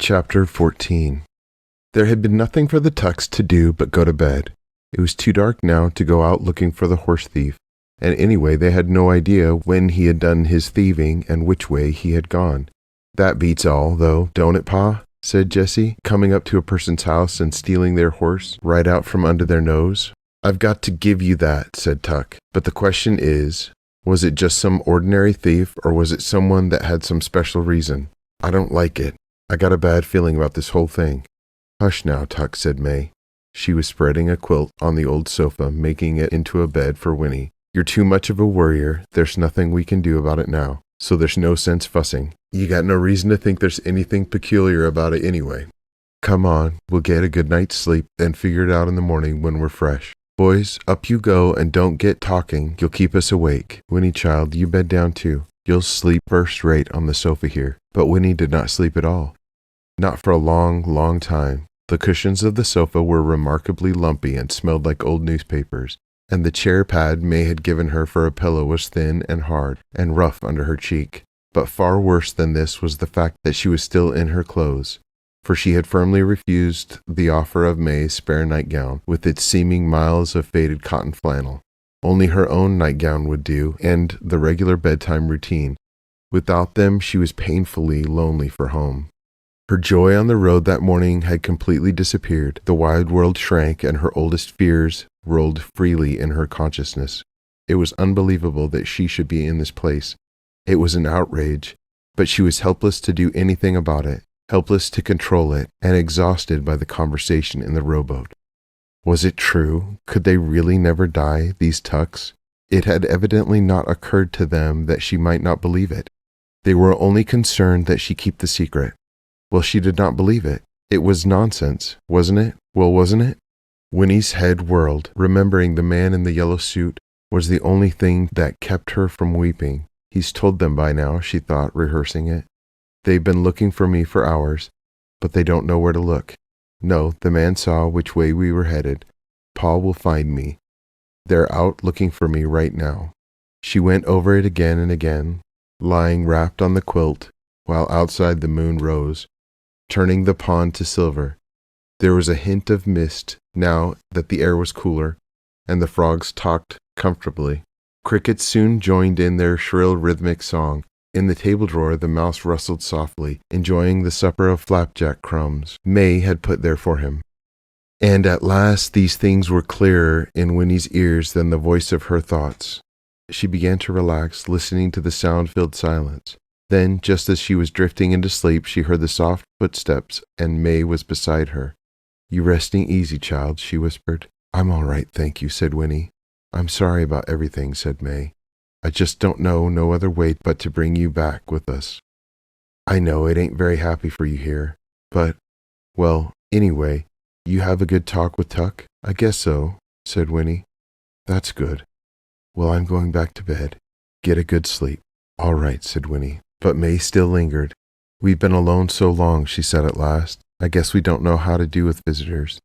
Chapter 14. There had been nothing for the Tucks to do but go to bed. It was too dark now to go out looking for the horse thief, and anyway they had no idea when he had done his thieving and which way he had gone. "That beats all, though, don't it, Pa?" said Jessie, coming up to a person's house and stealing their horse right out from under their nose. "I've got to give you that," said Tuck, "but the question is, was it just some ordinary thief, or was it someone that had some special reason? I don't like it. I got a bad feeling about this whole thing." "Hush now, Tuck," said May. She was spreading a quilt on the old sofa, making it into a bed for Winnie. "You're too much of a worrier. There's nothing we can do about it now, so there's no sense fussing. You got no reason to think there's anything peculiar about it anyway. Come on, we'll get a good night's sleep, then figure it out in the morning when we're fresh. Boys, up you go, and don't get talking. You'll keep us awake. Winnie, child, you bed down too. You'll sleep first rate on the sofa here." But Winnie did not sleep at all. Not for a long, long time. The cushions of the sofa were remarkably lumpy and smelled like old newspapers, and the chair pad May had given her for a pillow was thin and hard and rough under her cheek. But far worse than this was the fact that she was still in her clothes, for she had firmly refused the offer of May's spare nightgown, with its seeming miles of faded cotton flannel. Only her own nightgown would do, and the regular bedtime routine. Without them, she was painfully lonely for home. Her joy on the road that morning had completely disappeared. The wide world shrank, and her oldest fears rolled freely in her consciousness. It was unbelievable that she should be in this place. It was an outrage, but she was helpless to do anything about it, helpless to control it, and exhausted by the conversation in the rowboat. Was it true? Could they really never die, these Tucks? It had evidently not occurred to them that she might not believe it. They were only concerned that she keep the secret. Well, she did not believe it. It was nonsense, wasn't it? Well, wasn't it? Winnie's head whirled. Remembering the man in the yellow suit was the only thing that kept her from weeping. "He's told them by now," she thought, rehearsing it. "They've been looking for me for hours, but they don't know where to look. No, the man saw which way we were headed. Pa will find me. They're out looking for me right now." She went over it again and again, lying wrapped on the quilt, while outside the moon rose, turning the pond to silver. There was a hint of mist, now that the air was cooler, and the frogs talked comfortably. Crickets soon joined in their shrill rhythmic song. In the table drawer the mouse rustled softly, enjoying the supper of flapjack crumbs May had put there for him. And at last these things were clearer in Winnie's ears than the voice of her thoughts. She began to relax, listening to the sound-filled silence. Then, just as she was drifting into sleep, she heard the soft footsteps, and May was beside her. "You resting easy, child?" she whispered. "I'm all right, thank you," said Winnie. "I'm sorry about everything," said May. "I just don't know no other way but to bring you back with us. I know it ain't very happy for you here, but, well, anyway, you have a good talk with Tuck?" "I guess so," said Winnie. "That's good. Well, I'm going back to bed. Get a good sleep." "All right," said Winnie. But May still lingered. "We've been alone so long," she said at last. "I guess we don't know how to do with visitors.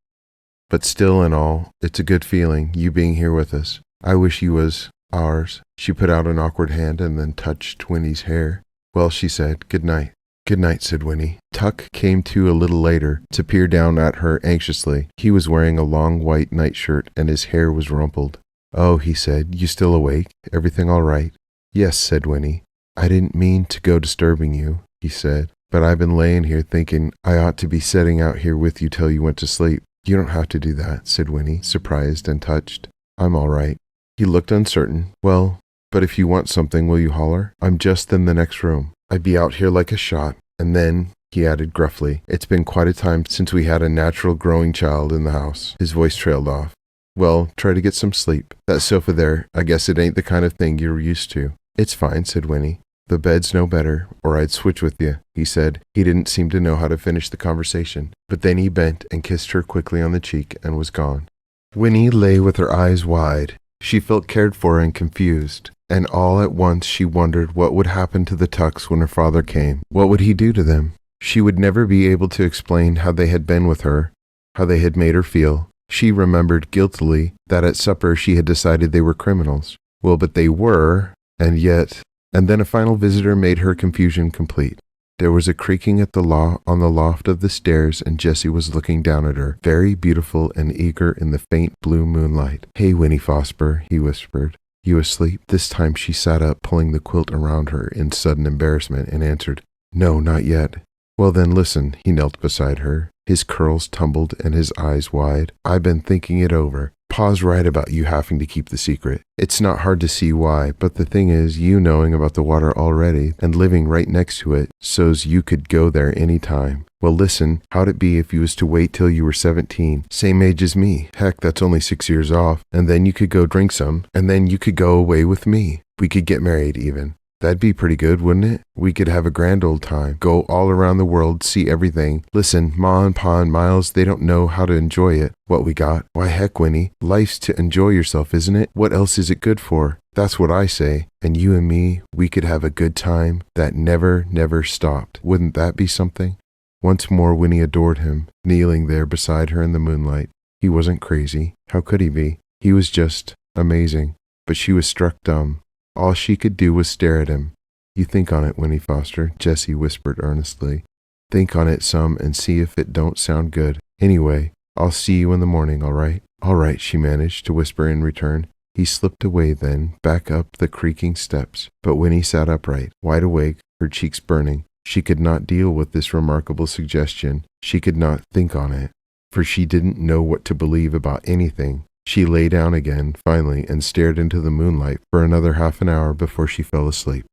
But still and all, it's a good feeling, you being here with us. I wish you was ours." She put out an awkward hand and then touched Winnie's hair. "Well," she said, "good night." "Good night," said Winnie. Tuck came to a little later, to peer down at her anxiously. He was wearing a long white nightshirt, and his hair was rumpled. "Oh," he said, "you still awake? Everything all right?" "Yes," said Winnie. "I didn't mean to go disturbing you," he said, "but I've been laying here thinking I ought to be setting out here with you till you went to sleep." "You don't have to do that," said Winnie, surprised and touched. "I'm all right." He looked uncertain. "Well, but if you want something, will you holler? I'm just in the next room. I'd be out here like a shot." And then, he added gruffly, "It's been quite a time since we had a natural growing child in the house." His voice trailed off. "Well, try to get some sleep. That sofa there, I guess it ain't the kind of thing you're used to." "It's fine," said Winnie. "The bed's no better, or I'd switch with you," he said. He didn't seem to know how to finish the conversation, but then he bent and kissed her quickly on the cheek and was gone. Winnie lay with her eyes wide. She felt cared for and confused, and all at once she wondered what would happen to the Tucks when her father came. What would he do to them? She would never be able to explain how they had been with her, how they had made her feel. She remembered guiltily that at supper she had decided they were criminals. Well, but they were, and yet... And then a final visitor made her confusion complete. There was a creaking at on the loft of the stairs, and Jessie was looking down at her, very beautiful and eager in the faint blue moonlight. "Hey, Winnie Fosper," he whispered. "You asleep?" This time she sat up, pulling the quilt around her in sudden embarrassment, and answered, "No, not yet." "Well then, listen." He knelt beside her, his curls tumbled and his eyes wide. "I've been thinking it over. Pa's right about you having to keep the secret. It's not hard to see why, but the thing is, you knowing about the water already and living right next to it, so's you could go there any time. Well, listen, how'd it be if you was to wait till you were 17, same age as me? Heck, that's only 6 years off, and then you could go drink some, and then you could go away with me. We could get married even. That'd be pretty good, wouldn't it? We could have a grand old time, go all around the world, see everything. Listen, Ma and Pa and Miles, they don't know how to enjoy it, what we got. Why, heck, Winnie, life's to enjoy yourself, isn't it? What else is it good for? That's what I say. And you and me, we could have a good time that never, never stopped. Wouldn't that be something?" Once more Winnie adored him, kneeling there beside her in the moonlight. He wasn't crazy. How could he be? He was just amazing. But she was struck dumb. All she could do was stare at him. "You think on it, Winnie Foster," Jessie whispered earnestly. "Think on it some and see if it don't sound good. Anyway, I'll see you in the morning, all right?" "All right," she managed to whisper in return. He slipped away then, back up the creaking steps. But Winnie sat upright, wide awake, her cheeks burning. She could not deal with this remarkable suggestion. She could not think on it, for she didn't know what to believe about anything. She lay down again, finally, and stared into the moonlight for another half an hour before she fell asleep.